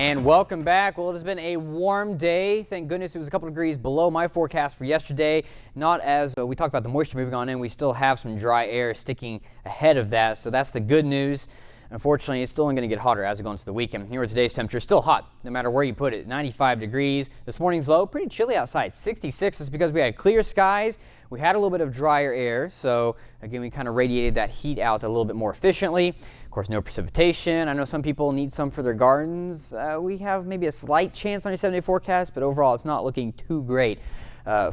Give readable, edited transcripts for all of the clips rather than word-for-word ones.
And welcome back. Well, it has been a warm day. Thank goodness it was a couple degrees below my forecast for yesterday. Not as we talked about the moisture moving on in, we still have some dry air sticking ahead of that. So that's the good news. Unfortunately, it's still only going to get hotter as we go into the weekend. Here, today's temperature is still hot, no matter where you put it. 95 degrees. This morning's low, pretty chilly outside. 66 is because we had clear skies. We had a little bit of drier air, so again, we kind of radiated that heat out a little bit more efficiently. Of course, no precipitation. I know some people need some for their gardens. We have maybe a slight chance on your 7-day forecast, but overall, it's not looking too great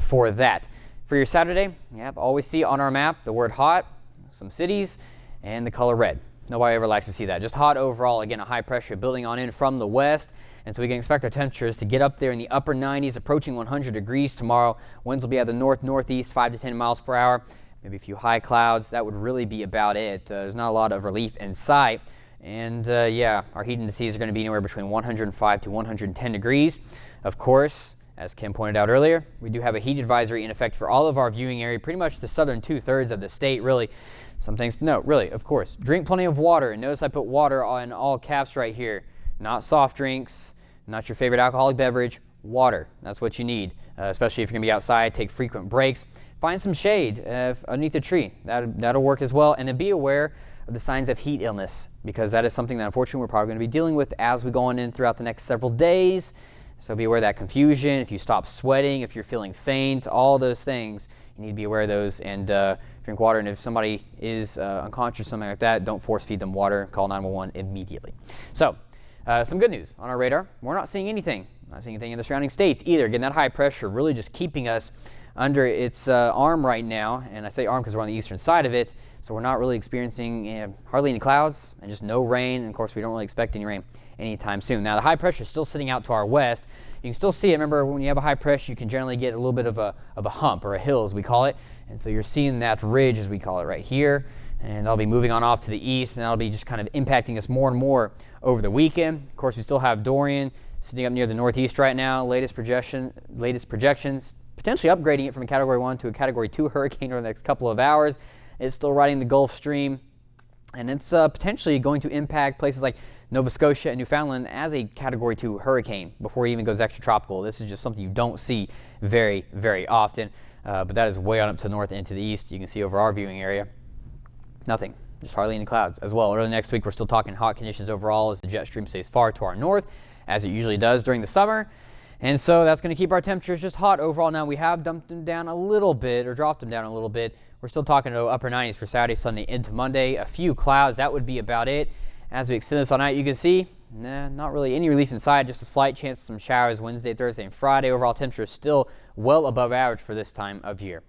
for that. For your Saturday, yep, always see on our map the word hot, some cities, and the color red. Nobody ever likes to see that. Just hot overall. Again, a high pressure building on in from the west. And so we can expect our temperatures to get up there in the upper 90s, approaching 100 degrees tomorrow. Winds will be at the north-northeast, 5 to 10 miles per hour. Maybe a few high clouds. That would really be about it. There's not a lot of relief in sight. And yeah, our heat indices are going to be anywhere between 105 to 110 degrees. Of course, as Kim pointed out earlier, we do have a heat advisory in effect for all of our viewing area, pretty much the southern 2/3 of the state, really. Some things to note, really, of course. Drink plenty of water. And notice I put water on all caps right here. Not soft drinks, not your favorite alcoholic beverage, water. That's what you need, especially if you're going to be outside. Take frequent breaks. Find some shade underneath a tree. That'll work as well. And then be aware of the signs of heat illness, because that is something that unfortunately we're probably going to be dealing with as we go on in throughout the next several days. So be aware of that confusion. If you stop sweating, if you're feeling faint, all those things, you need to be aware of those and drink water. And if somebody is unconscious or something like that, don't force feed them water. Call 911 immediately. So some good news on our radar. We're not seeing anything. Not seeing anything in the surrounding states either. Again, that high pressure really just keeping us under its arm right now. And I say arm because we're on the eastern side of it. So we're not really experiencing hardly any clouds and just no rain. And of course, we don't really expect any rain anytime soon. Now, the high pressure is still sitting out to our west. You can still see it. Remember, when you have a high pressure, you can generally get a little bit of a hump or a hill, as we call it. And so you're seeing that ridge, as we call it, right here. And that'll be moving on off to the east, and that'll be just kind of impacting us more and more over the weekend. Of course, we still have Dorian sitting up near the northeast right now. Latest projections, potentially upgrading it from a Category 1 to a Category 2 hurricane over the next couple of hours. It's still riding the Gulf Stream, and it's potentially going to impact places like Nova Scotia and Newfoundland as a Category 2 hurricane before it even goes extratropical. This is just something you don't see very, very often, but that is way on up to the north and to the east. You can see over our viewing area, nothing, just hardly any clouds as well. Early next week, we're still talking hot conditions overall as the jet stream stays far to our north, as it usually does during the summer. And so that's going to keep our temperatures just hot overall. Now, we have dumped them down a little bit, or dropped them down a little bit. We're still talking to upper 90s for Saturday, Sunday into Monday. A few clouds, that would be about it. As we extend this all night, you can see, not really any relief inside, just a slight chance of some showers Wednesday, Thursday, and Friday. Overall temperature is still well above average for this time of year.